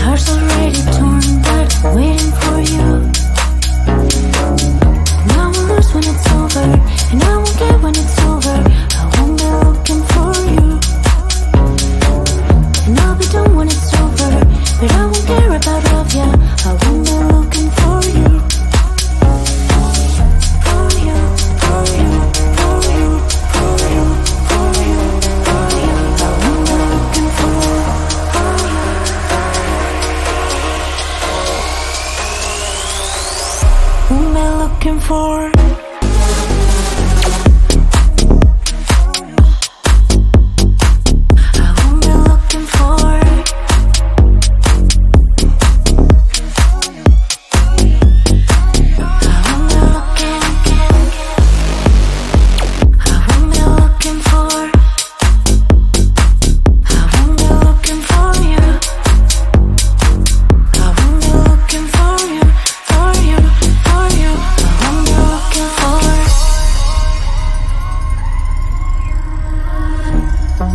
Heart's already torn, but waiting for you. And I won't lose when it's over, and I won't get when it's over. I won't be looking for you, and I'll be done when it's over. But I won't care about love, yeah. I won't be looking for you. For you, for you, for you, for you, for you, for you. I won't be looking for you. Who am I looking for?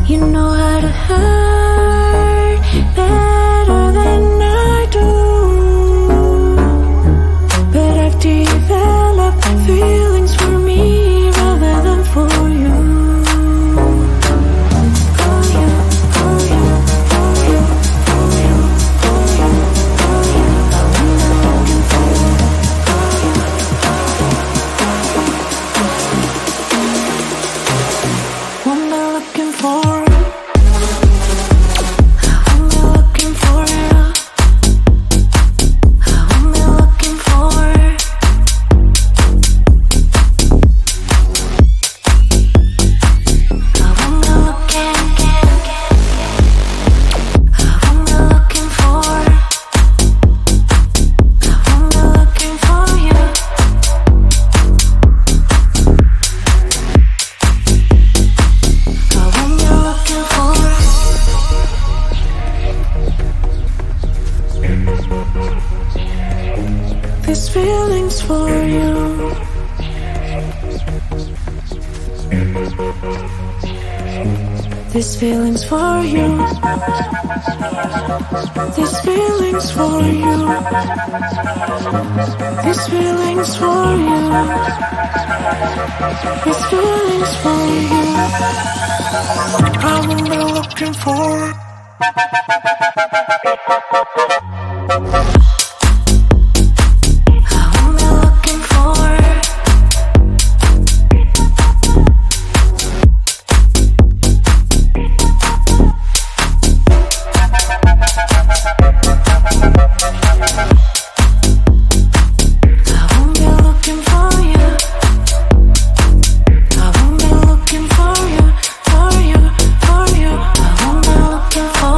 You know how to hurt better than I do, but I've developed feelings for me rather than for you. For you, for you, for you, for you, for you, for you. I'm looking for you. What am I looking for? This feeling's for you. This feeling's for you. This feeling's for you. This feeling's for you. This feeling's for you. I'm only looking for. For you, for you, I won't be looking for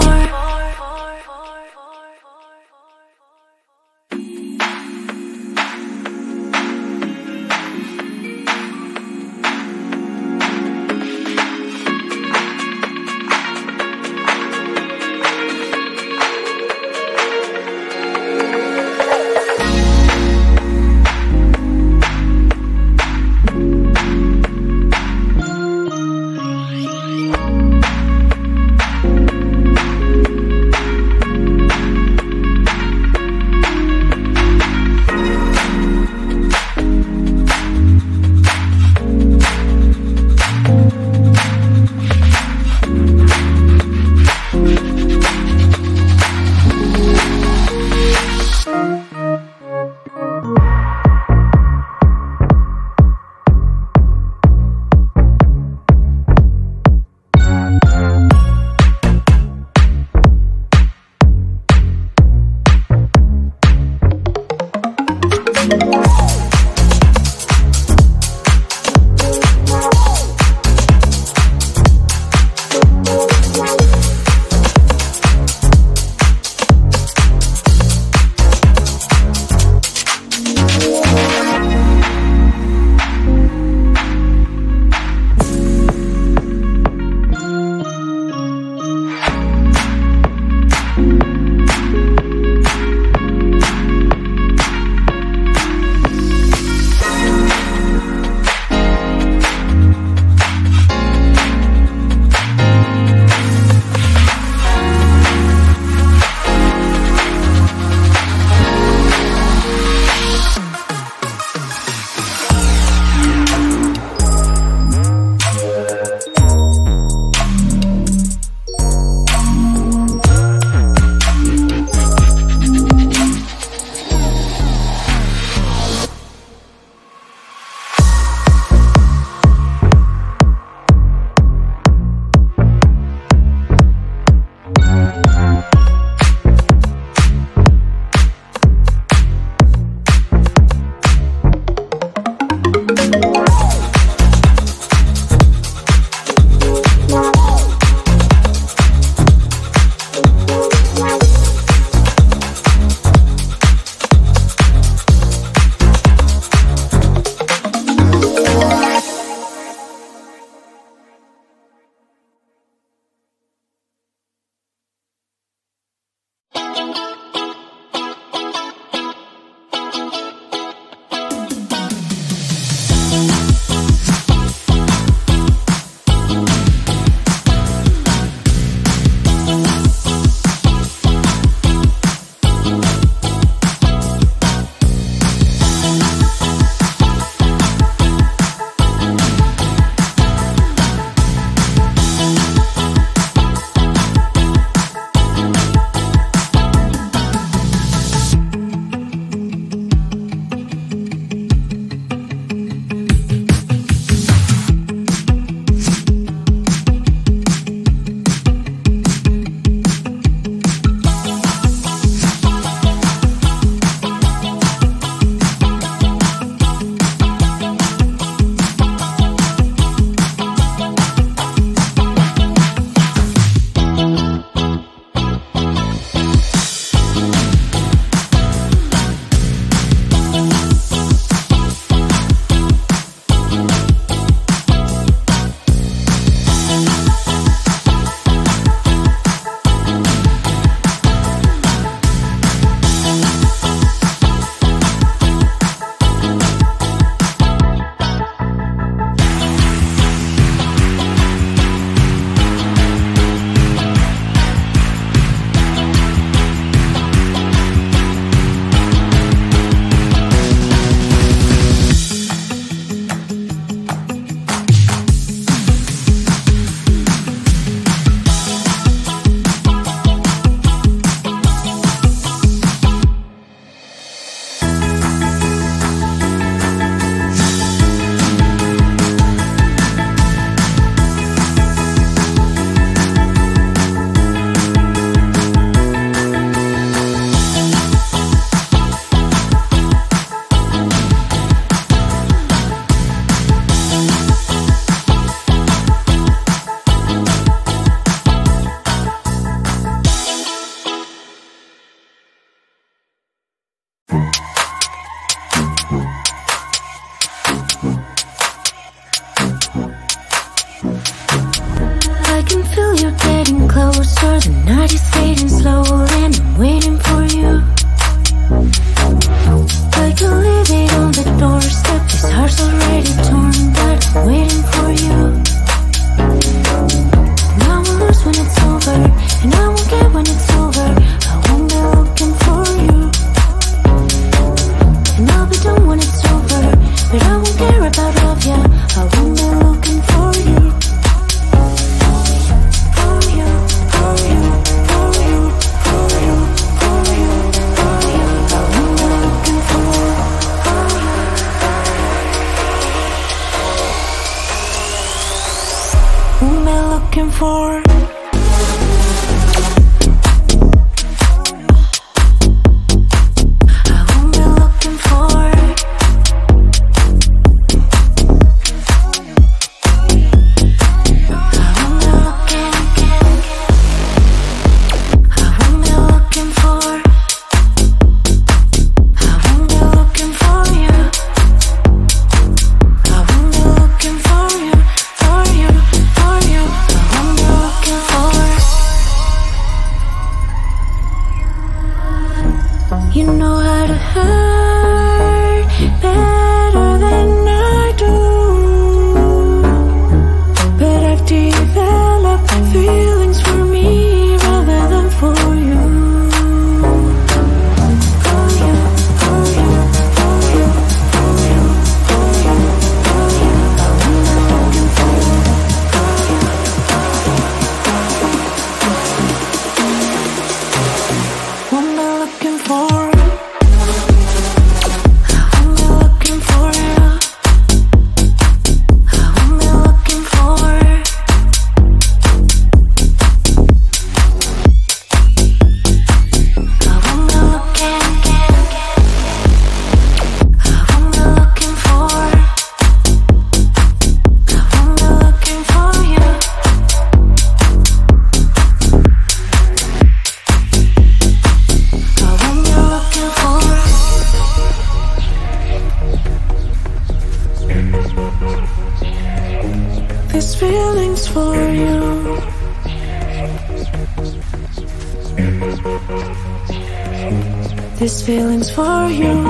This feeling's for you.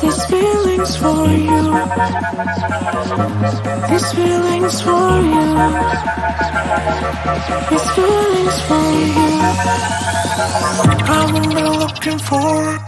This feeling's for you. This feeling's for you. This feeling's for you. I've been looking for it.